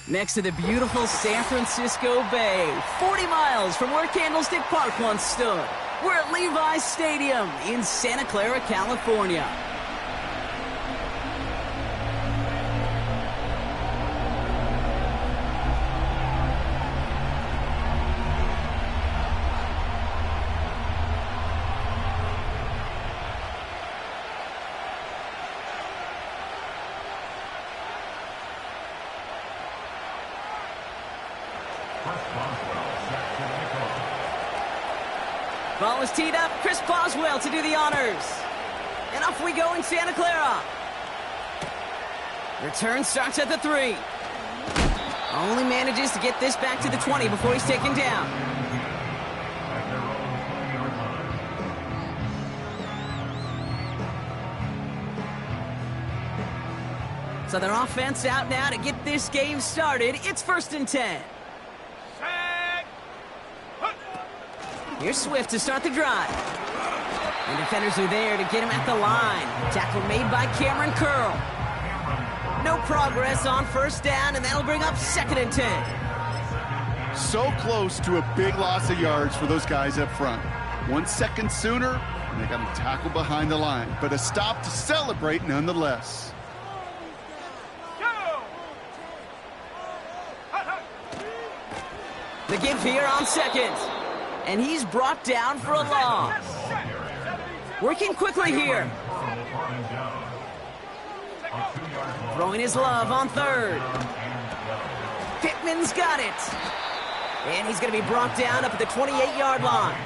Next to the beautiful San Francisco Bay, 40 miles from where Candlestick Park once stood. We're at Levi's Stadium in Santa Clara, California. Ball is teed up. Chris Boswell to do the honors. And off we go in Santa Clara. Return starts at the 3. Only manages to get this back to the 20 before he's taken down. So their offense out now to get this game started. It's 1st and 10. Here's Swift to start the drive. And defenders are there to get him at the line. Tackle made by Cameron Curl. No progress on 1st down, and that'll bring up 2nd and 10. So close to a big loss of yards for those guys up front. 1 second sooner, and they got a tackle behind the line. But a stop to celebrate nonetheless. The give here on 2nd. And he's brought down for a loss. Working quickly here. Throwing his love on 3rd. Pittman's got it. And he's going to be brought down up at the 28-yard line.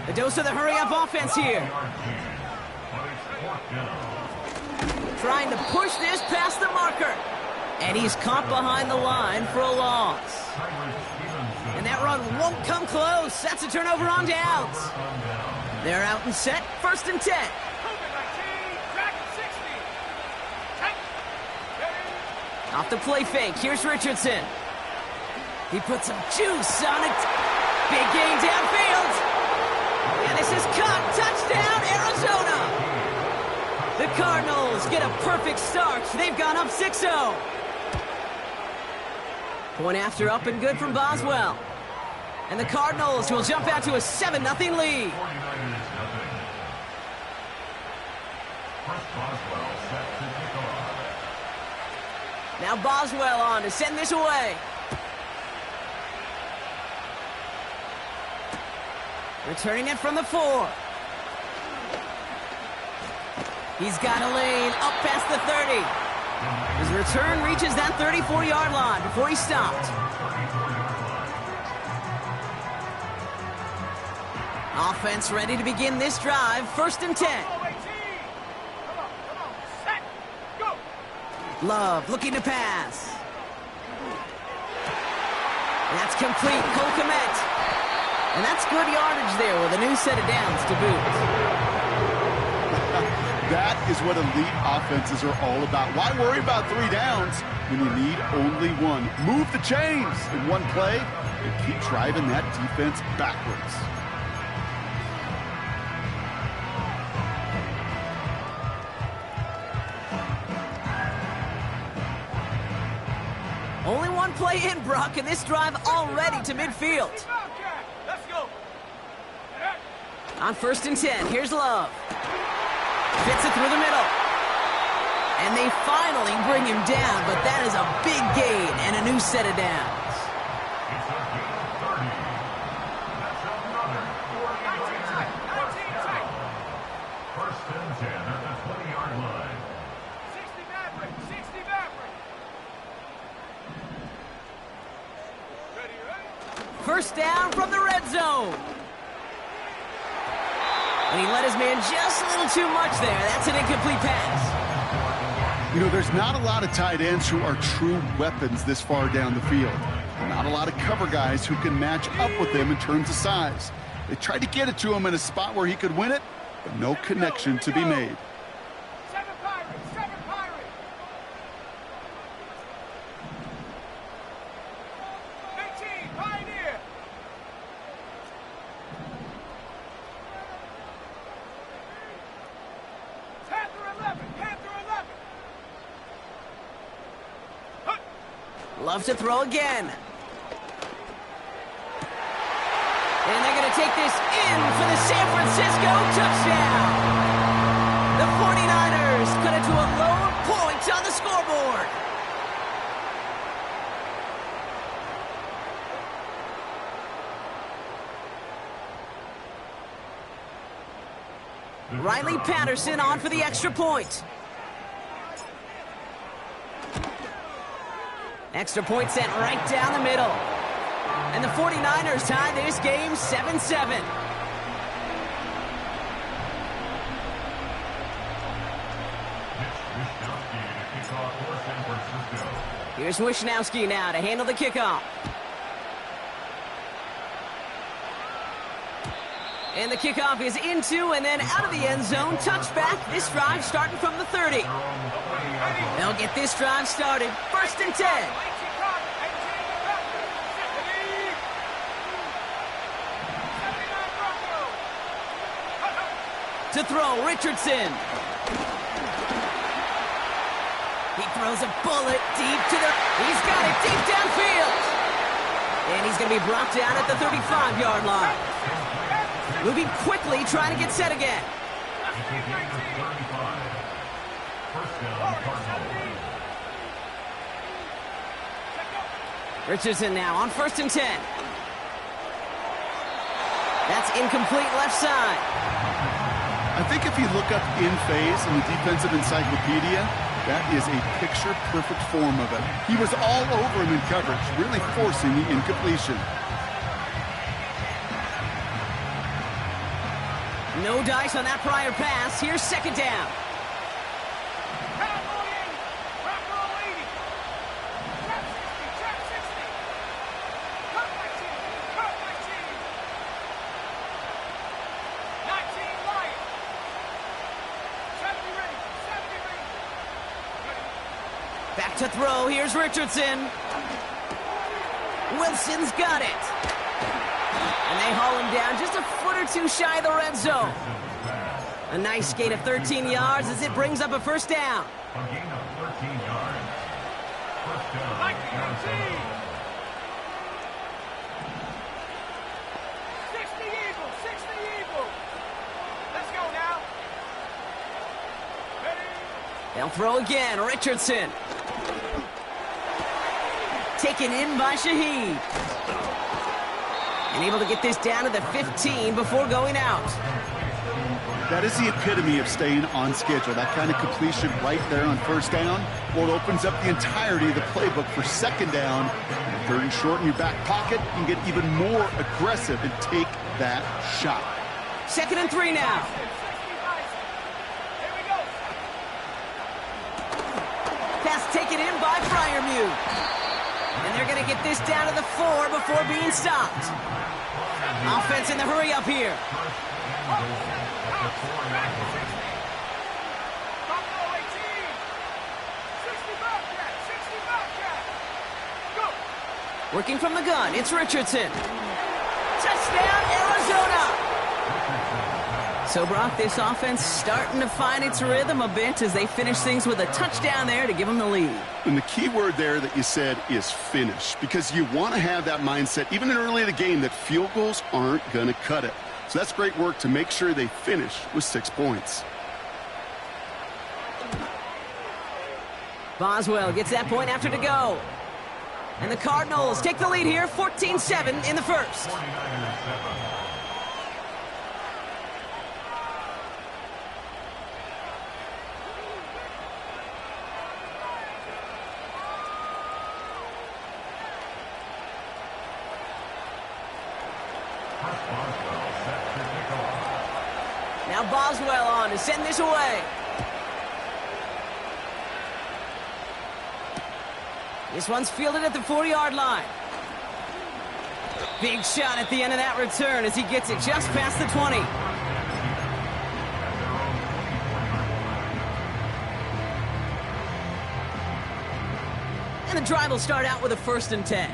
The dose of the hurry-up offense here. Trying to push this past the marker. And he's caught behind the line for a loss. And that run won't come close. That's a turnover on downs. They're out and set. 1st and 10. Off the play fake. Here's Richardson. He puts some juice on it. Big gain downfield. And this is caught. Touchdown, Arizona. The Cardinals get a perfect start. They've gone up 6-0. Point after up and good from Boswell. And the Cardinals will jump out to a 7-0 lead. Now Boswell on to send this away. Returning it from the 4. He's got a lane up past the 30. His return reaches that 34-yard line before he stopped. Offense ready to begin this drive. 1st and 10. Love looking to pass. That's complete. Cole Kmet. And that's good yardage there with a new set of downs to boot. That is what elite offenses are all about. Why worry about 3 downs when you need only 1? Move the chains in one play and keep driving that defense backwards. Only 1 play in, Brock, and this drive already to midfield. Let's go. On 1st and 10, here's Love. Fits it through the middle. And they finally bring him down, but that is a big gain and a new set of downs. First and 10 at the 20-yard line. 60 Maverick, 60 Maverick. Ready, right? 1st down from the red zone. And he let his man just a little too much there. That's an incomplete pass. You know, there's not a lot of tight ends who are true weapons this far down the field. Not a lot of cover guys who can match up with him in terms of size. They tried to get it to him in a spot where he could win it, but no connection to be made. 7 Pirates, 7 Pirates. 18, Pioneer. Panther 11, Panther 11. Love to throw again. And they're going to take this in for the San Francisco touchdown. The 49ers cut it to a lone point on the scoreboard. Riley Patterson on for the extra point. Extra point sent right down the middle. And the 49ers tie this game 7-7. Here's Wishnowski now to handle the kickoff. And the kickoff is into and then out of the end zone. Touchback. This drive starting from the 30. They'll get this drive started. 1st and 10. To throw, Richardson. He throws a bullet deep to the... He's got it deep downfield. And he's going to be brought down at the 35-yard line. Moving quickly, trying to get set again. Richardson now on 1st and 10. That's incomplete left side. I think if you look up in phase in the defensive encyclopedia, that is a picture-perfect form of it. He was all over him in coverage, really forcing the incompletion. No dice on that prior pass. Here's 2nd down. Back to throw. Here's Richardson. Wilson's got it. And they haul him down just a foot or two shy of the red zone. A nice gain of 13 yards as it brings up a 1st down. A gain of 13 yards. 1st down. 60 Eagles, 60 Eagles. Let's go now. Ready? They'll throw again. Richardson. Taken in by Shaheed. And able to get this down to the 15 before going out. That is the epitome of staying on schedule. That kind of completion right there on 1st down. Well, it opens up the entirety of the playbook for 2nd down. 3rd and short in your back pocket. You can get even more aggressive and take that shot. 2nd and 3 now. Pass taken in by Freiermuth. And they're going to get this down to the 4 before being stopped. Offense in the hurry up here. Working from the gun, it's Richardson. Touchdown, Arizona! So, Brock, this offense starting to find its rhythm a bit as they finish things with a touchdown there to give them the lead. And the key word there that you said is finish, because you want to have that mindset, even in early in the game, that field goals aren't going to cut it. So that's great work to make sure they finish with 6 points. Boswell gets that point after to go. And the Cardinals take the lead here, 14-7 in the 1st. Now Boswell on to send this away. This one's fielded at the 4-yard line. Big shot at the end of that return as he gets it just past the 20. And the drive will start out with a 1st and 10.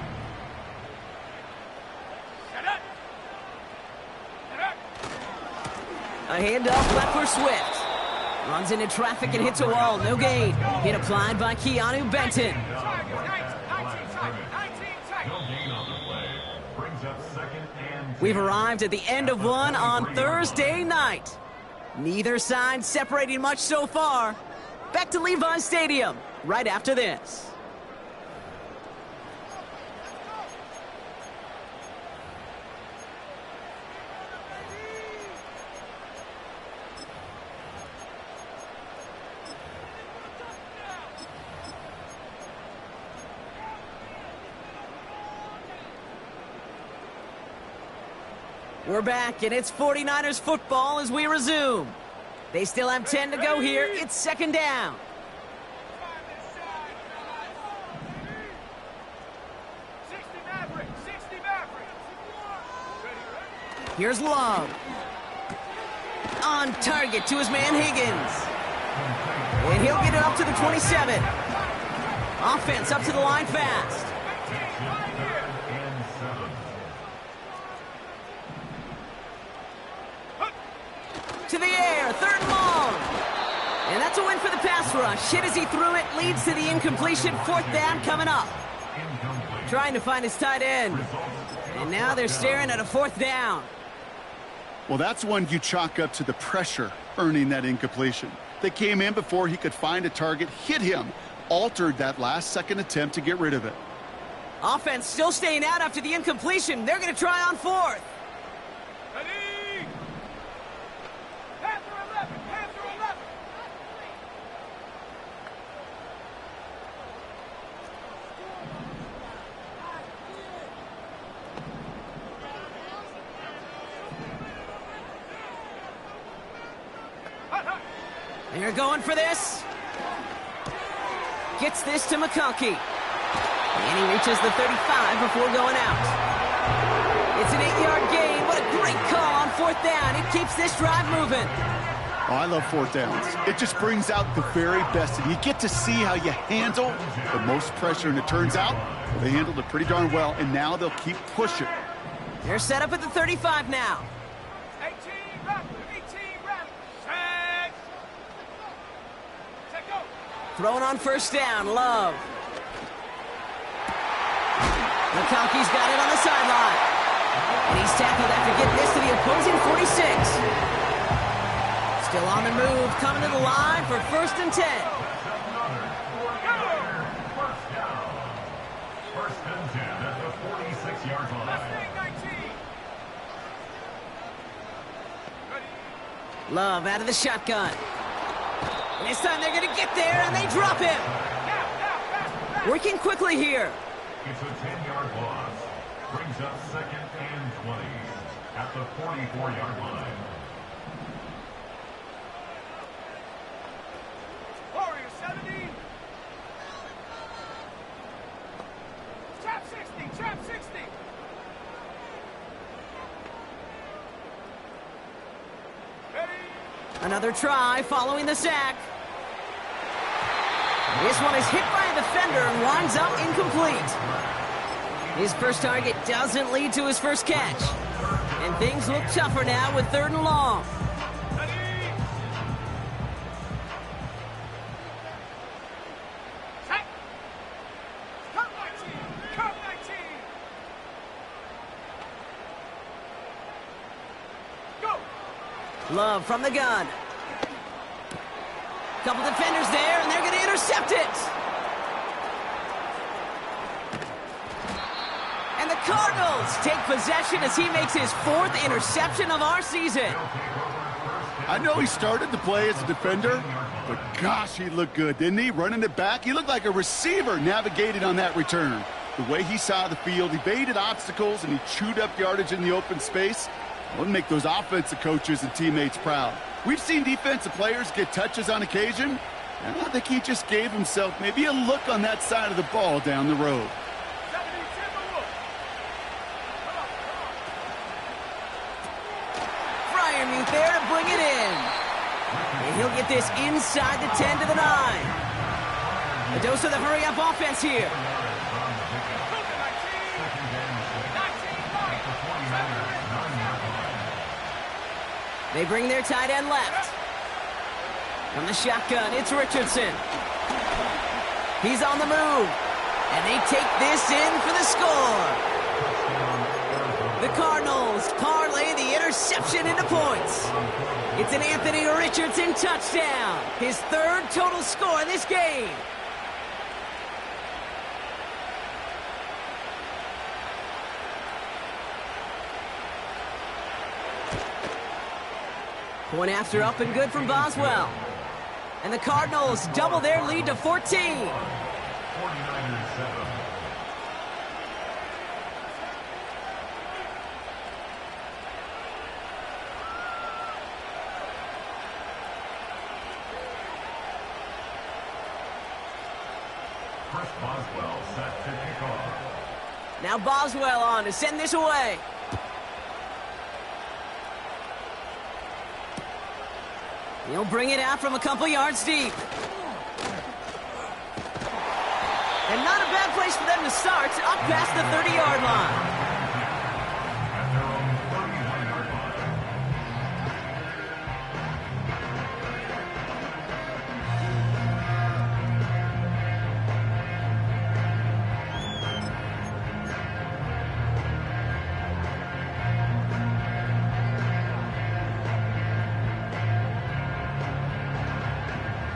A handoff left for Swift. Runs into traffic and hits a wall. No gain. Hit applied by Keanu Benton. We've arrived at the end of one on Thursday night. Neither side separating much so far. Back to Levi's Stadium right after this. We're back, and it's 49ers football as we resume. They still have 10 to go here. It's 2nd down. Here's Love. On target to his man Higgins. And he'll get it up to the 27. Offense up to the line fast. To the air, 3rd and long. And that's a win for the pass rush. Hit as he threw it, leads to the incompletion. 4th down coming up. Trying to find his tight end. And now they're staring at a 4th down. Well, that's one you chalk up to the pressure earning that incompletion. They came in before he could find a target, hit him, altered that last-second attempt to get rid of it. Offense still staying out after the incompletion. They're going to try on 4th. They're going for this. Gets this to McConkey. And he reaches the 35 before going out. It's an 8-yard gain. What a great call on 4th down. It keeps this drive moving. Oh, I love 4th downs. It just brings out the very best. And you get to see how you handle the most pressure. And it turns out they handled it pretty darn well. And now they'll keep pushing. They're set up at the 35 now. Throwing on 1st down, Love. McConkey's got it on the sideline. And he's tackled after getting this to the opposing 46. Still on the move, coming to the line for 1st and 10. 1st and 10 at the 46-yard line. Love out of the shotgun. And this time they're going to get there, and they drop him. Working quickly here. It's a 10-yard loss. Brings up 2nd and 20 at the 44-yard line. Warrior 70. Trap 60, trap 60. Another try following the sack. This one is hit by a defender and winds up incomplete. His first target doesn't lead to his first catch. And things look tougher now with 3rd and long. Love from the gun. Couple defenders there, and they're going to intercept it. And the Cardinals take possession as he makes his 4th interception of our season. I know he started the play as a defender, but gosh, he looked good, didn't he? Running it back, he looked like a receiver navigating on that return. The way he saw the field, he baited obstacles, and he chewed up yardage in the open space. Wouldn't make those offensive coaches and teammates proud. We've seen defensive players get touches on occasion, and I think he just gave himself maybe a look on that side of the ball down the road. And he'll get this inside the 10 to the 9. A dose of the hurry-up offense here. They bring their tight end left. From the shotgun, it's Richardson. He's on the move. And they take this in for the score. The Cardinals parlay the interception into points. It's an Anthony Richardson touchdown. His third total score in this game. Point after up and good from Boswell. And the Cardinals double their lead to 14. 49ers 7. Chris Boswell set to kick off. Now Boswell on to send this away. He'll bring it out from a couple yards deep. And not a bad place for them to start, up past the 30-yard line. At their own 31-yard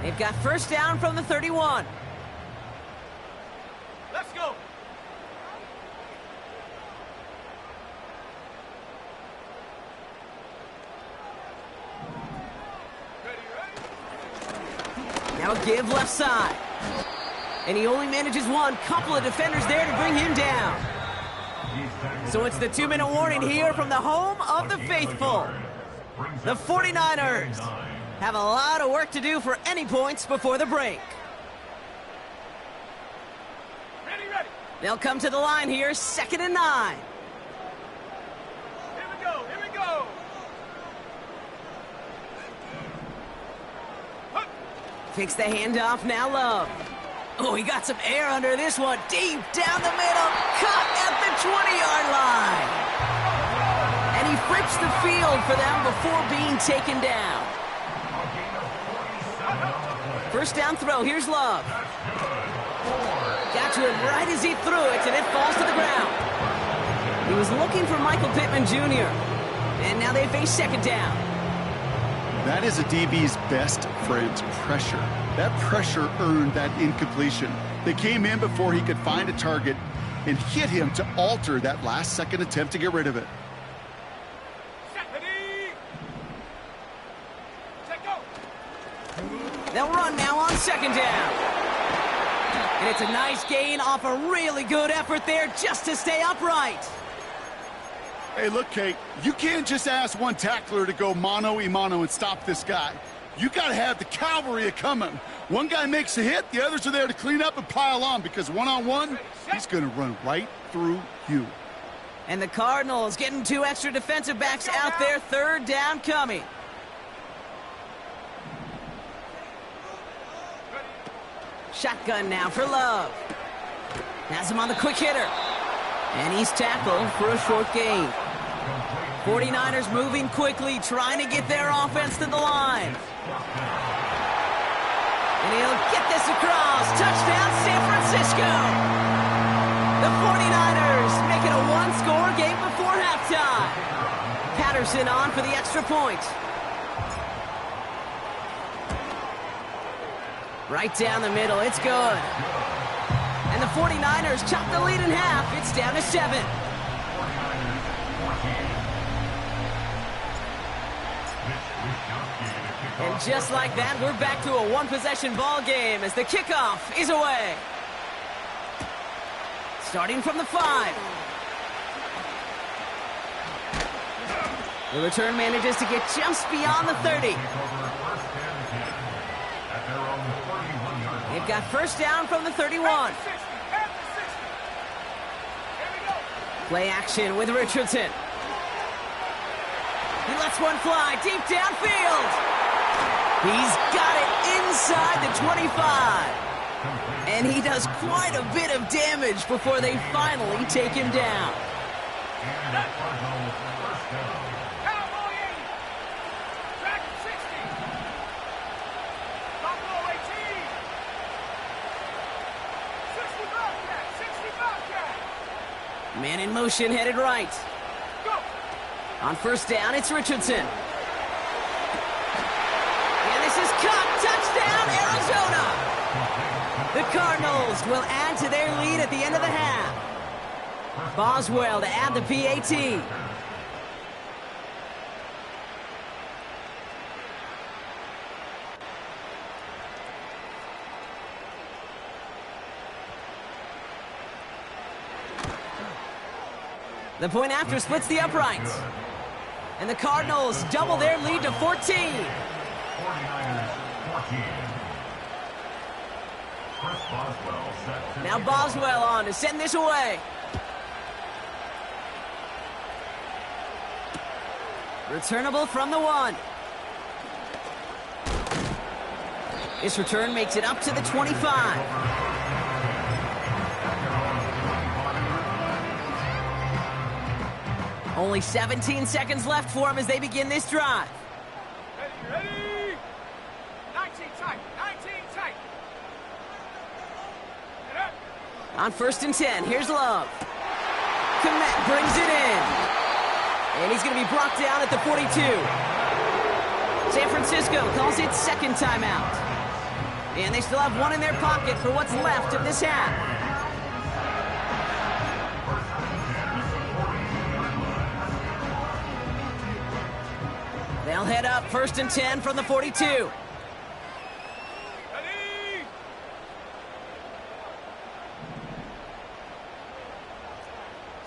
They've got first down from the 31. Let's go. Now a give left side. And he only manages one. Couple of defenders there to bring him down. So it's the 2-minute warning here from the home of the faithful. The 49ers have a lot of work to do for any points before the break. Ready. They'll come to the line here, 2nd and 9. Here we go. Fakes the handoff, now Love. Oh, he got some air under this one. Deep down the middle, cut at the 20-yard line. And he flips the field for them before being taken down. First down throw, here's Love. Got to him right as he threw it, and it falls to the ground. He was looking for Michael Pittman Jr., and now they face 2nd down. That is a DB's best friend, pressure. That pressure earned that incompletion. They came in before he could find a target and hit him to alter that last-second attempt to get rid of it. They'll run now on 2nd down. And it's a nice gain off a really good effort there just to stay upright. Hey, look, Kate, you can't just ask one tackler to go mano-a-mano and stop this guy. You got to have the cavalry coming. One guy makes a hit, the others are there to clean up and pile on, because one-on-one, he's going to run right through you. And the Cardinals getting 2 extra defensive backs out there, 3rd down coming. Shotgun now for Love. Has him on the quick hitter. And he's tackled for a short gain. 49ers moving quickly, trying to get their offense to the line. And he'll get this across. Touchdown, San Francisco. The 49ers make it a 1-score game before halftime. Patterson on for the extra point. Right down the middle, it's good. And the 49ers chop the lead in half. It's down to 7. And just like that, we're back to a 1-possession ball game as the kickoff is away. Starting from the 5. The return manages to get just beyond the 30. They've got first down from the 31. Play action with Richardson. He lets one fly deep downfield. He's got it inside the 25. And he does quite a bit of damage before they finally take him down. And the Cardinals first down. Cowboy 80. Track 60. Buffalo 18. 60 Bobcat. 60 Bobcat. Man in motion, headed right. Go. On first down, it's Richardson. And this is caught. Touchdown, Arizona! The Cardinals will add to their lead at the end of the half. Boswell to add the PAT. The point after splits the uprights. And the Cardinals double their lead to 14. 49ers 14. Chris Boswell set to Now Boswell on to send this away. Returnable from the 1. This return makes it up to the 25. Only 17 seconds left for him as they begin this drive. Ready, ready. 19 tight. 19 tight. Get up. On first and 10, here's Love. Komet brings it in. And he's going to be brought down at the 42. San Francisco calls it second timeout. And they still have one in their pocket for what's left of this half. They'll head up first and 10 from the 42. Ready.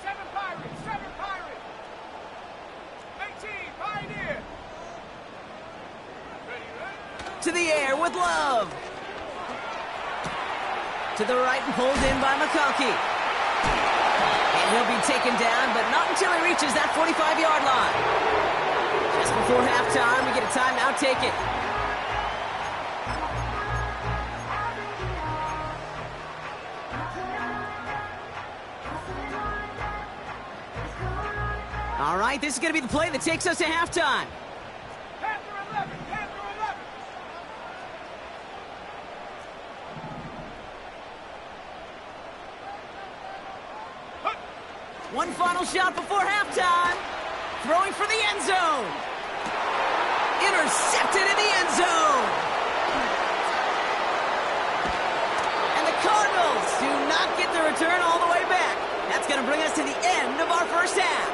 7 Pirates. 7 Pirates. 18 Pioneer. Ready, ready. To the air with Love. To the right and pulled in by McConkey. And he'll be taken down, but not until he reaches that 45-yard line. Just before halftime, we get a timeout. Take it. All right, this is going to be the play that takes us to halftime. Panther 11. Panther 11. One final shot before halftime. Throwing for the end zone. Intercepted in the end zone. And the Cardinals do not get the return all the way back. That's going to bring us to the end of our first half.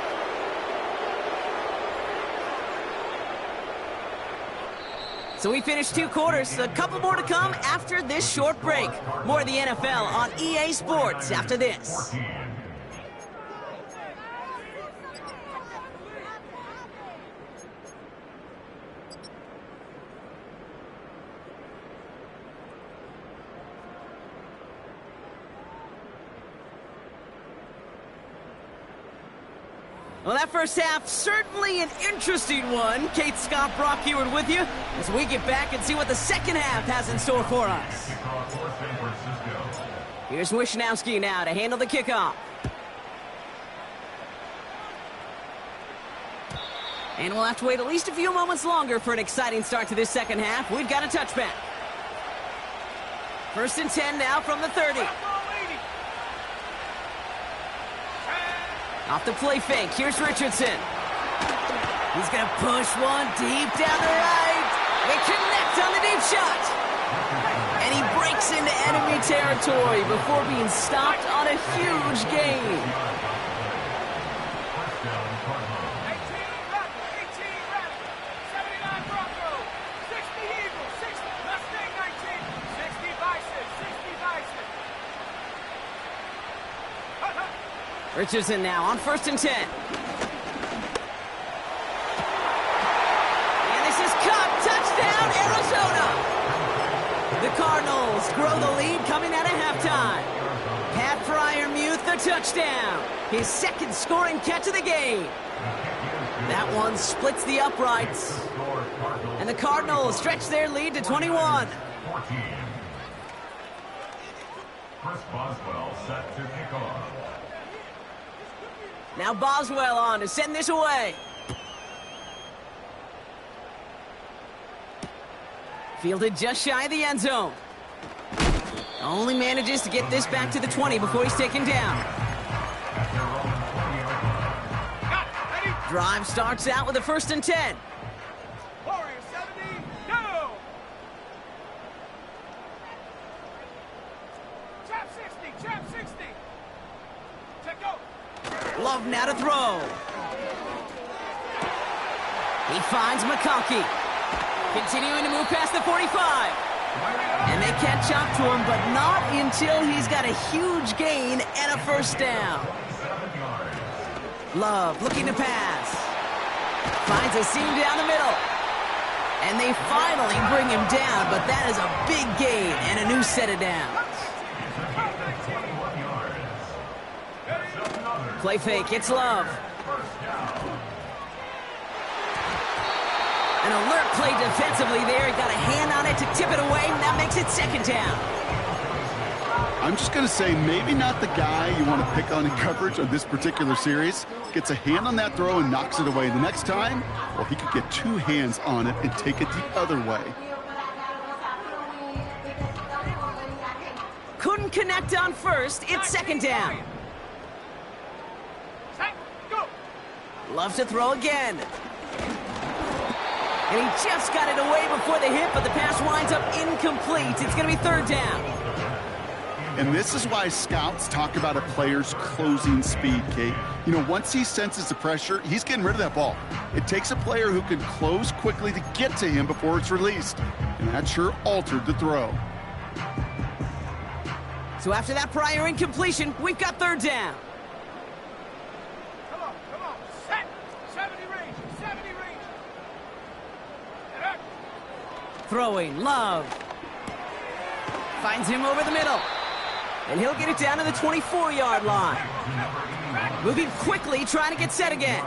So we finished 2 quarters. A couple more to come after this short break. More of the NFL on EA Sports after this. Well, that first half, certainly an interesting one. Kate Scott, Brock Eward with you as we get back and see what the second half has in store for us. Here's Wishnowski now to handle the kickoff. And we'll have to wait at least a few moments longer for an exciting start to this second half. We've got a touchback. First and 10 now from the 30. Off the play fake, here's Richardson. He's going to push one deep down the right. They connect on the deep shot. And he breaks into enemy territory before being stopped on a huge gain. 79 Broncos. 60 Eagles. 60 Mustang 19. 60 Bison. 60 Bison. Richardson now on first and 10. And this is caught. Touchdown, Arizona! The Cardinals grow the lead coming out of halftime. Pat Fryermuth the touchdown. His second scoring catch of the game. That one splits the uprights. And the Cardinals stretch their lead to 21. 14. Chris Boswell set to kick off. Now Boswell on to send this away. Fielded just shy of the end zone. Only manages to get this back to the 20 before he's taken down. Drive starts out with a 1st and 10. Warrior 70, go! Chap 60, chap 60. Check go. Love now to throw. He finds McConkey. Continuing to move past the 45. And they catch up to him, but not until he's got a huge gain and a 1st down. Love looking to pass. Finds a seam down the middle. And they finally bring him down, but that is a big gain and a new set of downs. Play fake, it's Love. An alert play defensively there. He got a hand on it to tip it away, and that makes it 2nd down. I'm just going to say maybe not the guy you want to pick on in coverage on this particular series. Gets a hand on that throw and knocks it away. The next time, well, he could get 2 hands on it and take it the other way. Couldn't connect on 1st. It's 2nd down. Set, go. Love to throw again. And he just got it away before the hit, but the pass winds up incomplete. It's going to be 3rd down. And this is why scouts talk about a player's closing speed, Kate. You know, once he senses the pressure, he's getting rid of that ball. It takes a player who can close quickly to get to him before it's released. And that sure altered the throw. So after that prior incompletion, we've got 3rd down. Come on. Set. 70 range, 70 range. Get up. Throwing, Love. Finds him over the middle. And he'll get it down to the 24-yard line. Moving quickly, trying to get set again.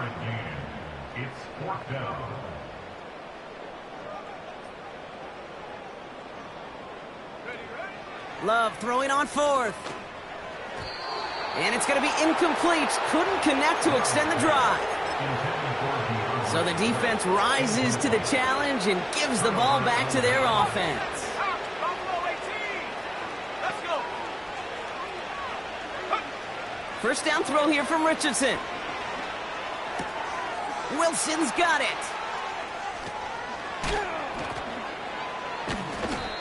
It's 4th down. Love throwing on 4th. And it's going to be incomplete. Couldn't connect to extend the drive. So the defense rises to the challenge and gives the ball back to their offense. Buffalo 18. Let's go. 1st down throw here from Richardson. Wilson's got it.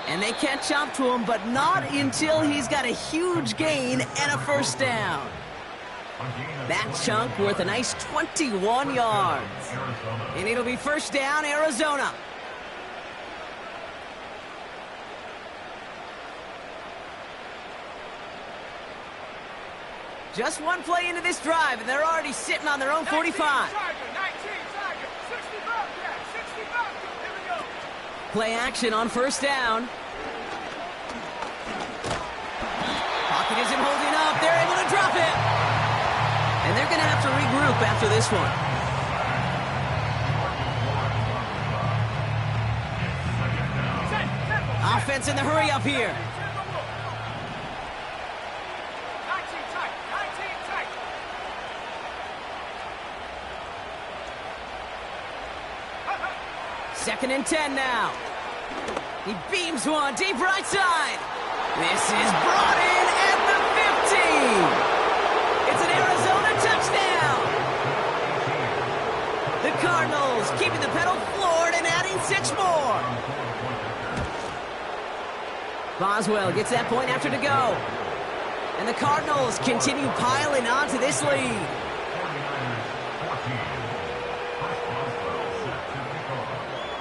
And they catch up to him, but not until he's got a huge gain and a 1st down. That chunk worth a nice 21 yards. And it'll be 1st down, Arizona. Just one play into this drive, and they're already sitting on their own 45. 19 Tiger, 65, yeah, 65. Here we go. Play action on 1st down. Pocket isn't holding up. They're able to drop it. And they're going to have to regroup after this one. Offense in the hurry up here. 19 tight, 19 tight. Second and 10 now. He beams one deep right side. This is brought in at the 50. It's an Arizona touchdown. The Cardinals keeping the pedal floored and adding 6 more. Boswell gets that point after to go. And the Cardinals continue piling on to this lead.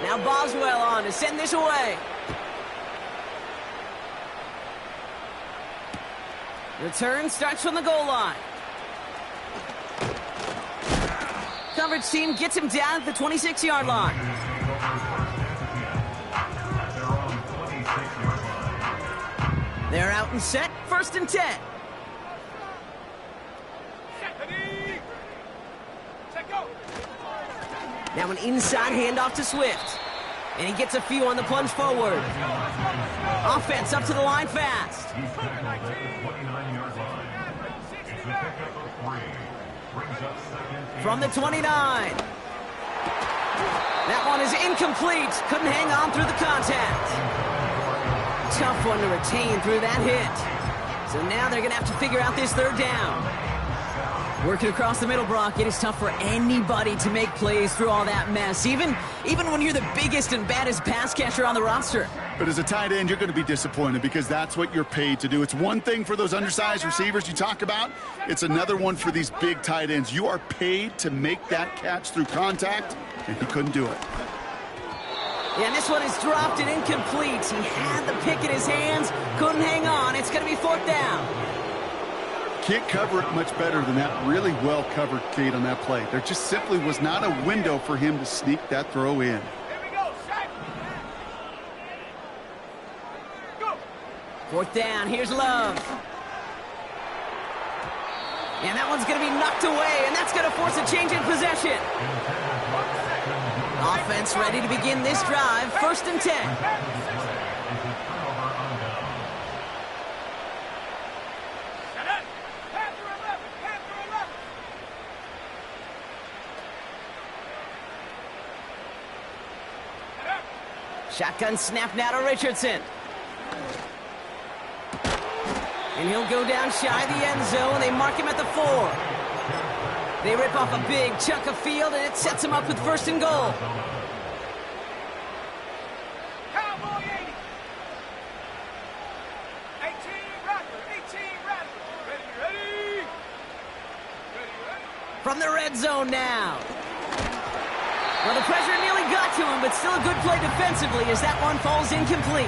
Now Boswell on to send this away. Return starts from the goal line. Coverage team gets him down at the 26-yard line. They're out and set, 1st and 10. Now an inside handoff to Swift. And he gets a few on the plunge forward. Offense up to the line fast. He's tackled at the 29-yard line. It's a pickup of 3. Brings up second. From the 29. That one is incomplete. Couldn't hang on through the contact. Tough one to retain through that hit. So now they're going to have to figure out this third down. Working across the middle, Brock, it is tough for anybody to make plays through all that mess, even when you're the biggest and baddest pass catcher on the roster. But as a tight end, you're going to be disappointed because that's what you're paid to do. It's one thing for those undersized receivers you talk about. It's another one for these big tight ends. You are paid to make that catch through contact, and he couldn't do it. Yeah, and this one is dropped and incomplete. He had the pick in his hands, couldn't hang on. It's going to be 4th down. Can't cover it much better than that. Really well covered, Kate, on that play. There just simply was not a window for him to sneak that throw in. Here we go, Shaq. Go. 4th down, here's Love. And that one's going to be knocked away, and that's going to force a change in possession. Offense ready to begin this drive. 1st and 10. Shotgun snap now to Richardson. And he'll go down shy of the end zone. They mark him at the 4. They rip off a big chunk of field, and it sets him up with 1st and goal. Cowboy 80. 18 Rattler. 18 Rattler. Ready. From the red zone now. Well, the pressure nearly got to him, but still a good play defensively as that one falls incomplete.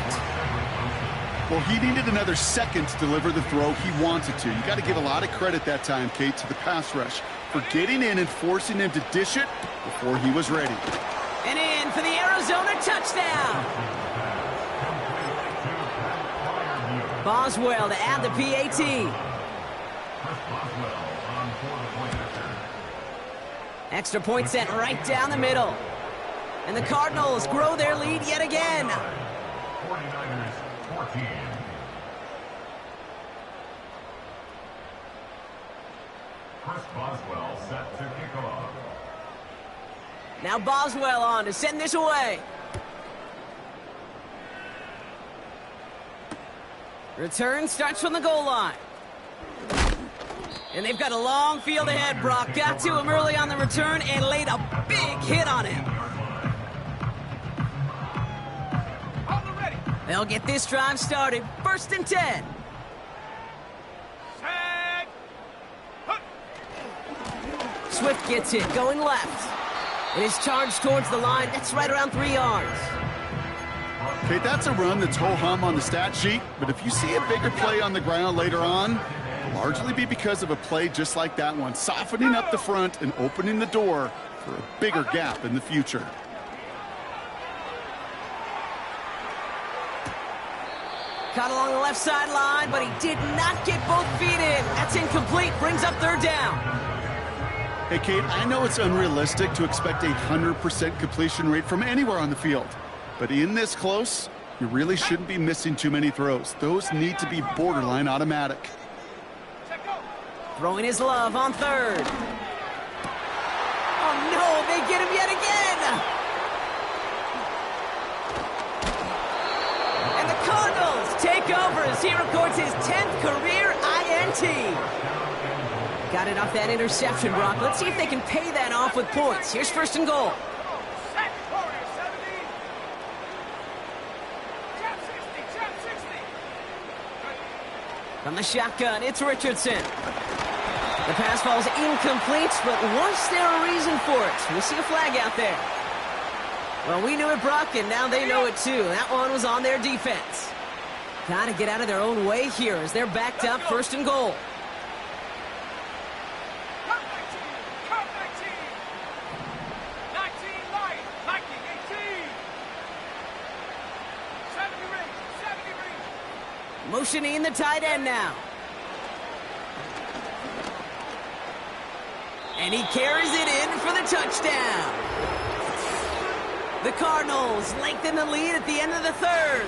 Well, he needed another second to deliver the throw he wanted to. You got to give a lot of credit that time, Kate, to the pass rush for getting in and forcing him to dish it before he was ready. And in for the Arizona touchdown. Boswell to add the PAT. Extra point sent right down the middle. And the Cardinals grow their lead yet again. 49ers 14. Chris Boswell set to kick off. Now Boswell on to send this away. Return starts from the goal line. And they've got a long field ahead, Brock. Got to him early on the return and laid a big hit on him. They'll get this drive started. 1st and 10. Set. Swift gets it, going left. It is charged towards the line. That's right around 3 yards. Okay, that's a run that's ho-hum on the stat sheet, but if you see a bigger play on the ground later on, it'll largely be because of a play just like that one, softening up the front and opening the door for a bigger gap in the future. Caught along the left sideline, but he did not get both feet in. That's incomplete, brings up 3rd down. Hey, Kate, I know it's unrealistic to expect a 100% completion rate from anywhere on the field, but in this close, you really shouldn't be missing too many throws. Those need to be borderline automatic. Throwing his Love on 3rd. Oh no, they get him yet again! And the Cardinals take over as he records his 10th career INT. Got it off that interception, Brock. Let's see if they can pay that off with points. Here's 1st and goal. Set. Warrior 70. Jump 60. From the shotgun, it's Richardson. The pass falls incomplete, but was there a reason for it? We'll see a flag out there. Well, we knew it, Brock, and now they know it too. That one was on their defense. Got to get out of their own way here as they're backed up, 1st and goal. Cut 19. 19 light. Lightning 18. 70 ring. Motioning the tight end now. And he carries it in for the touchdown. The Cardinals lengthen the lead at the end of the third.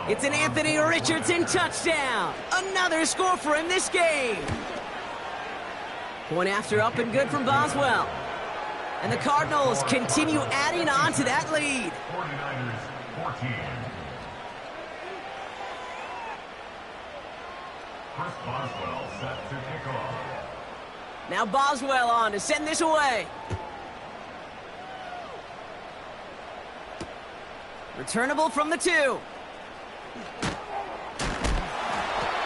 It's an Anthony Richardson touchdown. Another score for him this game. Point after up and good from Boswell. And the Cardinals continue adding on to that lead. 49ers 14. Chris Boswell set to kick off. Now Boswell on to send this away. Returnable from the 2.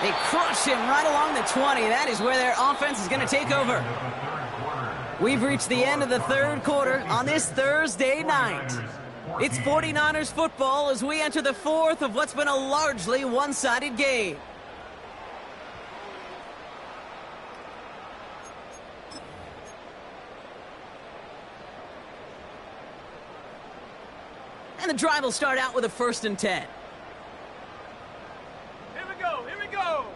They crush him right along the 20. That is where their offense is going to take over. We've reached the end of the third quarter on this Thursday night. It's 49ers football as we enter the fourth of what's been a largely one-sided game. And the drive will start out with a 1st and 10. Here we go, here we go.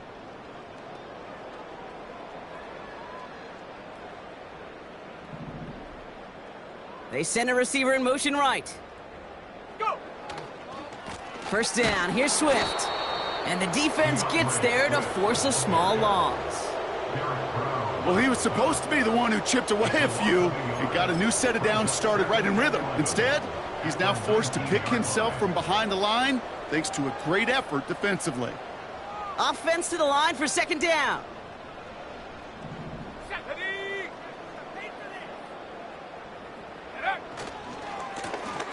They send a receiver in motion right. Go. 1st down, here's Swift. And the defense gets there to force a small loss. Well, he was supposed to be the one who chipped away a few and got a new set of downs started right in rhythm. Instead, he's now forced to pick himself from behind the line thanks to a great effort defensively. Offense to the line for 2nd down.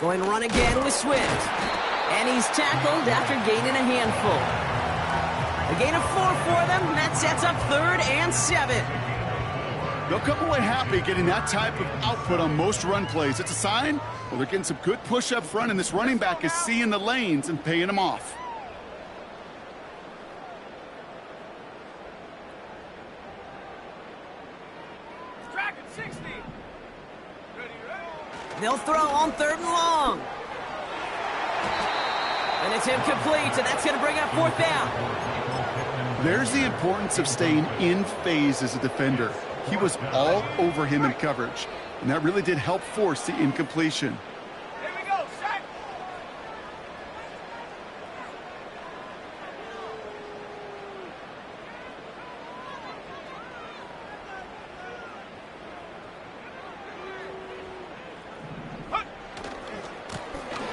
Going run again with Swift. And he's tackled after gaining a handful. A gain of 4 for them. That sets up 3rd and 7. They'll come away happy getting that type of output on most run plays. It's a sign, well, they're getting some good push up front, and this running back is seeing the lanes and paying them off. Tracking 60. They'll throw on 3rd and long. And it's incomplete, and that's going to bring up 4th down. There's the importance of staying in phase as a defender. He was all over him in coverage, and that really did help force the incompletion. Here we go, set.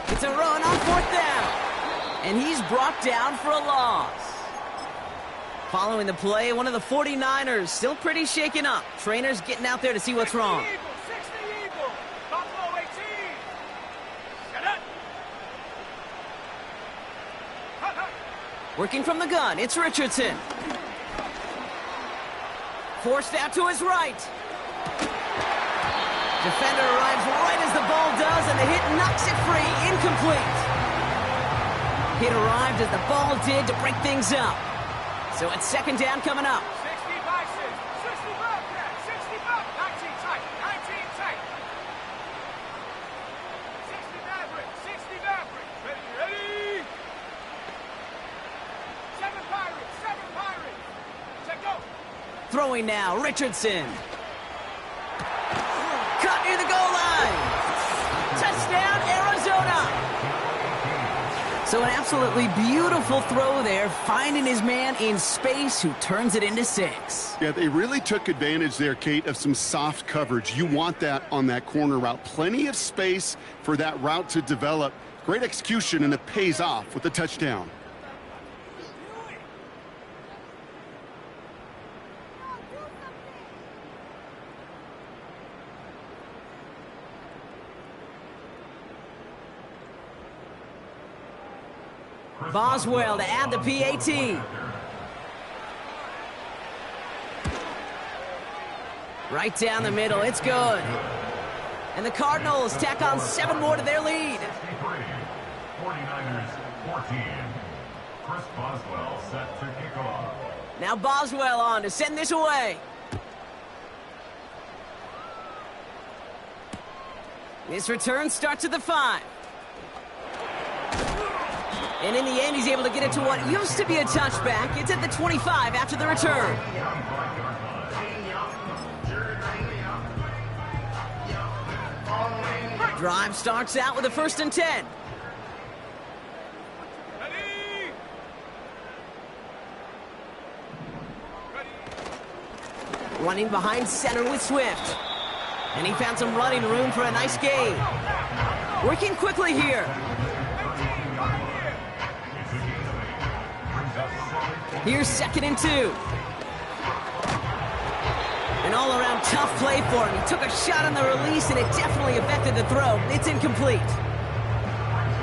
It's a run on 4th down. And he's brought down for a loss. Following the play, one of the 49ers still pretty shaken up. Trainers getting out there to see what's wrong. 60 Eagle. Buffalo 18. Get it. Working from the gun, it's Richardson. Forced out to his right. Defender arrives right as the ball does, and the hit knocks it free. Incomplete. Hit arrived as the ball did to break things up. So it's 2nd down coming up. 60 Vices. 60 Bobcat. 60 Bob. 19 tight. 19 tight. 60 Maverick. 60 Maverick. Ready. 7 Pirates. 7 Pirates. Check go. Throwing now, Richardson. Cut near the goal line. Touchdown, Arizona. So an absolutely beautiful throw there, finding his man in space who turns it into 6. Yeah, they really took advantage there, Kate, of some soft coverage. You want that on that corner route. Plenty of space for that route to develop. Great execution, and it pays off with the touchdown. Boswell to add the PAT. Right down the middle, it's good. And the Cardinals tack on 7 more to their lead. 49ers 14. Chris Boswell set to kick off. Now Boswell on to send this away. This return starts at the 5. And in the end, he's able to get it to what used to be a touchback. It's at the 25 after the return. Break. Drive starts out with a 1st and 10. Ready? Running behind center with Swift. And he found some running room for a nice gain. Working quickly here. Here's 2nd and 2. An all-around tough play for him. He took a shot on the release, and it definitely affected the throw. It's incomplete.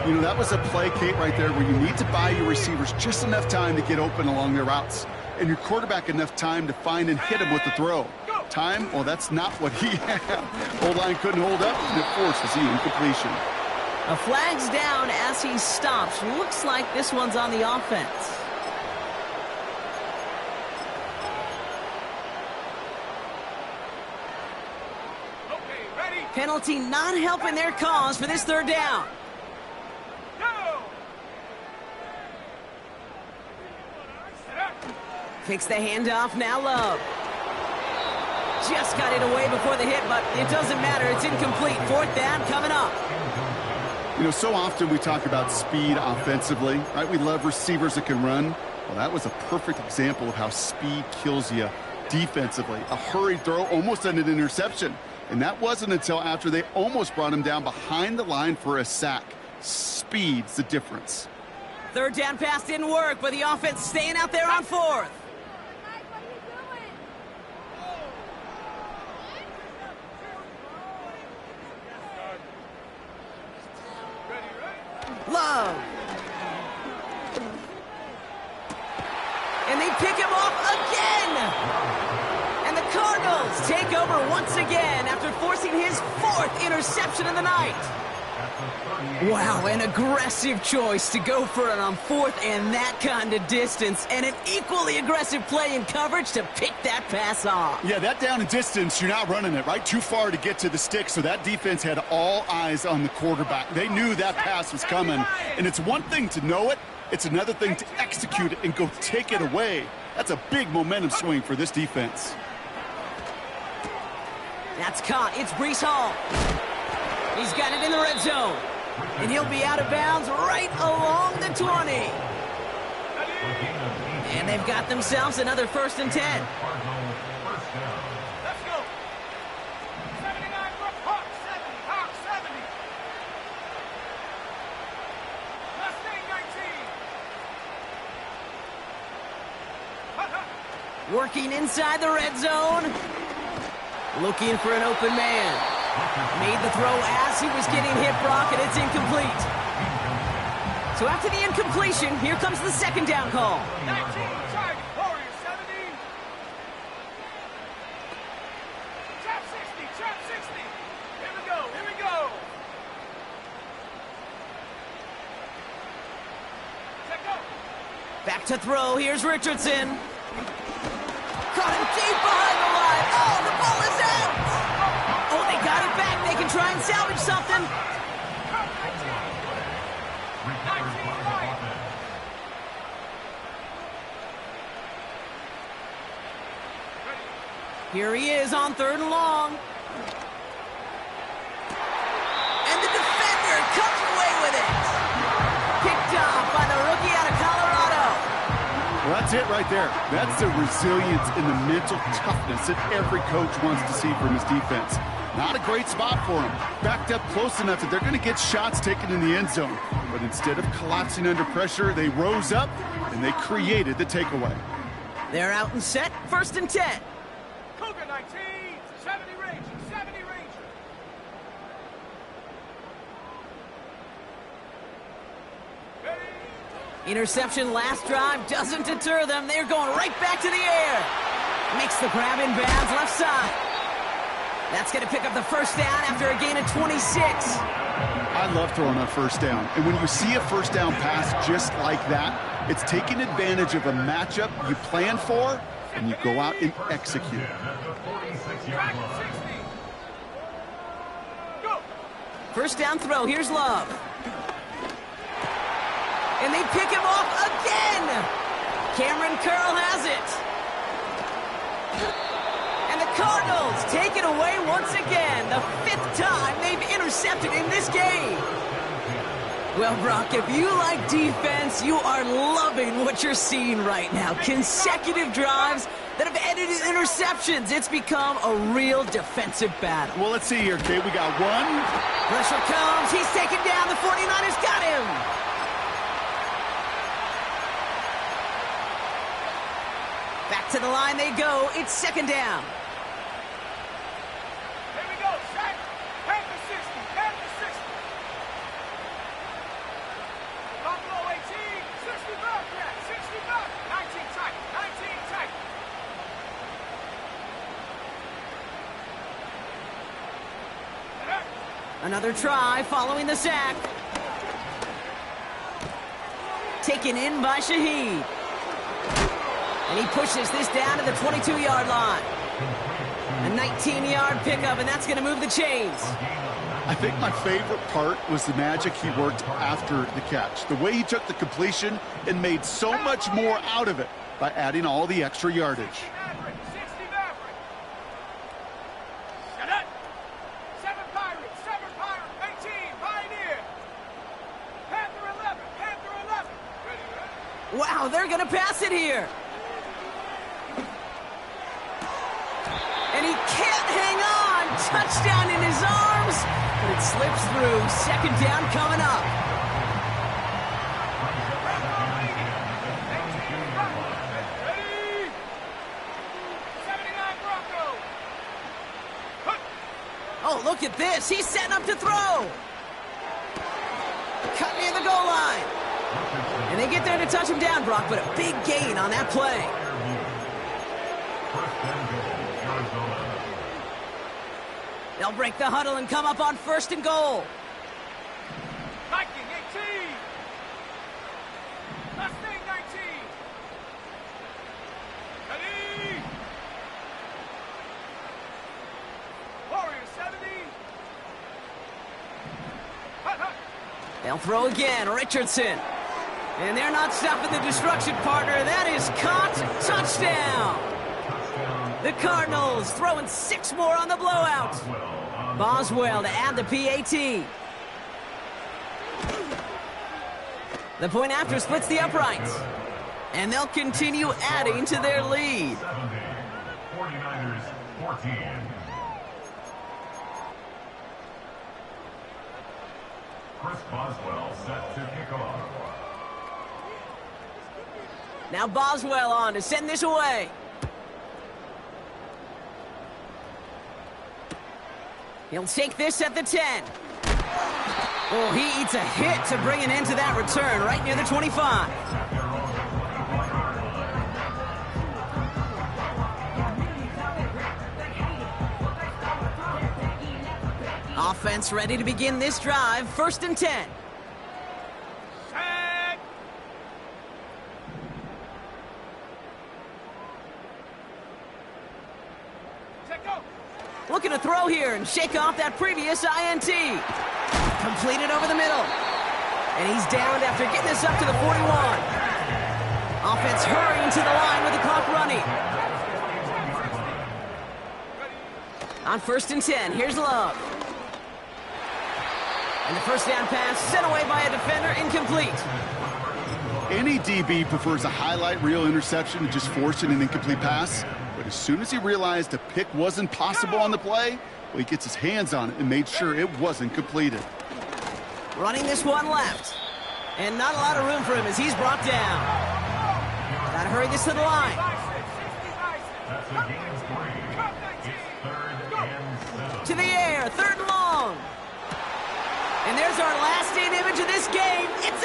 You know, that was a play, Kate, right there, where you need to buy your receivers just enough time to get open along their routes, and your quarterback enough time to find and hit him with the throw. Time? Well, that's not what he had. O-line couldn't hold up, and it forces the incompletion. A flag's down as he stops. Looks like this one's on the offense. Okay, ready? Penalty not helping their cause for this 3rd down. Go! Set up. Takes the handoff, now Love. Just got it away before the hit, but it doesn't matter. It's incomplete. 4th down coming up. You know, so often we talk about speed offensively, right? We love receivers that can run. Well, that was a perfect example of how speed kills you defensively. A hurried throw almost ended an interception. And that wasn't until after they almost brought him down behind the line for a sack. Speed's the difference. 3rd down pass didn't work, but the offense staying out there on 4th. Love. And they pick him off again. And the Cardinals take over once again after forcing his 4th interception of the night. Wow, an aggressive choice to go for it on 4th and that kind of distance, and an equally aggressive play in coverage to pick that pass off. Yeah, that down and distance, you're not running it, right? Too far to get to the stick, so that defense had all eyes on the quarterback. They knew that pass was coming, and it's one thing to know it, it's another thing to execute it and go take it away. That's a big momentum swing for this defense. That's caught. It's Breece Hall. He's got it in the red zone. And he'll be out of bounds right along the 20. And they've got themselves another 1st and 10. Let's go. 79 for Hawk 70. Hawk 70. Mustang 19. Working inside the red zone. Looking for an open man. Made the throw as he was getting hit, Brock, and it's incomplete. So after the incompletion, here comes the 2nd down call. 19, target, Warriors 70. Trap 60, trap 60. Here we go, here we go. Check go. Back to throw, here's Richardson. Caught him deep behind the line. Oh, the ball is out. Oh, they got it back. They can try and salvage something. 19, right. Here he is on 3rd and long. And the defender comes away with it. Picked off by the rookie out of Colorado. Well, that's it right there. That's the resilience and the mental toughness that every coach wants to see from his defense. Not a great spot for him. Backed up close enough that they're going to get shots taken in the end zone. But instead of collapsing under pressure, they rose up and they created the takeaway. They're out and set. 1st and 10. Cougar 19, 70 Rangers, 70 Rangers. Ready? Interception last drive doesn't deter them. They're going right back to the air. Makes the grab in bounds left side. That's going to pick up the 1st down after a gain of 26. I love throwing on 1st down. And when you see a 1st down pass just like that, it's taking advantage of a matchup you plan for, and you go out and execute. Dragon 60. Go. 1st down throw. Here's Love. And they pick him off again. Cameron Curl has it. And the Cardinals take it away once again. The 5th time they've intercepted in this game. Well, Brock, if you like defense, you are loving what you're seeing right now. Consecutive drives that have ended in interceptions. It's become a real defensive battle. Well, let's see here, Kate. We got one. Pressure comes. He's taken down. The 49ers got him. Back to the line they go. It's 2nd down. Here we go, set. Head to 60, head to 60. Buffalo 18, 60 back, yeah, 60 back. 19 tight, 19 tight. Another try following the sack. Taken in by Shaheed. And he pushes this down to the 22-yard line. A 19-yard pickup, and that's going to move the chains. I think my favorite part was the magic he worked after the catch. The way he took the completion and made so much more out of it by adding all the extra yardage. 60 Maverick. Shut up. 7 Pirates, 18, Pioneer. Panther 11, Panther 11. Ready? Wow, they're going to pass it here. And he can't hang on. Touchdown in his arms, but it slips through. 2nd down coming up. Ready? 79 Bronco. Oh, look at this. He's setting up to throw. Cut near the goal line. And they get there to touch him down, Brock, but a big gain on that play. They'll break the huddle and come up on 1st and goal. Viking 18. Mustang 19. Ready? Warrior 70. Hut, hut. They'll throw again, Richardson. And they're not stopping the destruction, partner. That is caught. Touchdown. The Cardinals throwing 6 more on the blowout. Boswell to add the PAT. The point after splits the uprights. And they'll continue adding to their lead. 70. 49ers 14. Chris Boswell set to kick off. Now Boswell on to send this away. He'll take this at the 10. Oh, he eats a hit to bring an end to that return right near the 25. Offense ready to begin this drive. 1st and 10. Set. Set, go. Looking to throw here and shake off that previous INT. Completed over the middle. And he's downed after getting this up to the 41. Offense hurrying to the line with the clock running. On 1st and 10, here's Love. And the 1st down pass sent away by a defender, incomplete. Any DB prefers a highlight reel interception to just forcing an incomplete pass. But as soon as he realized a pick wasn't possible on the play, well, he gets his hands on it and made sure it wasn't completed. Running this one left. And not a lot of room for him as he's brought down. Gotta hurry this to the line. That's a gain of 3. It's 3rd and 7. To the air, 3rd and long. And there's our last in image of this game. It's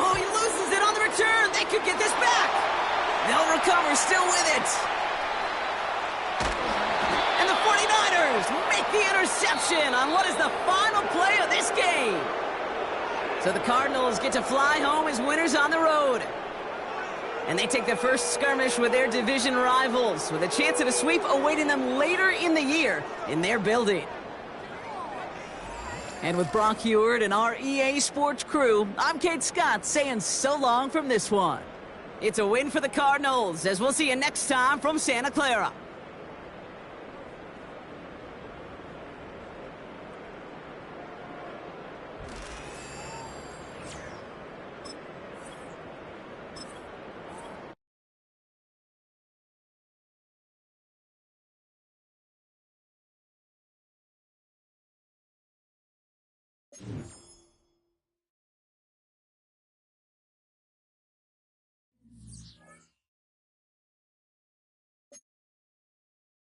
oh, he loses it on the return. They could get this back. They'll recover, still with it. And the 49ers make the interception on what is the final play of this game. So the Cardinals get to fly home as winners on the road. And they take their first skirmish with their division rivals, with a chance at a sweep awaiting them later in the year in their building. And with Brock Heward and our EA Sports crew, I'm Kate Scott saying so long from this one. It's a win for the Cardinals, as we'll see you next time from Santa Clara. Maverick.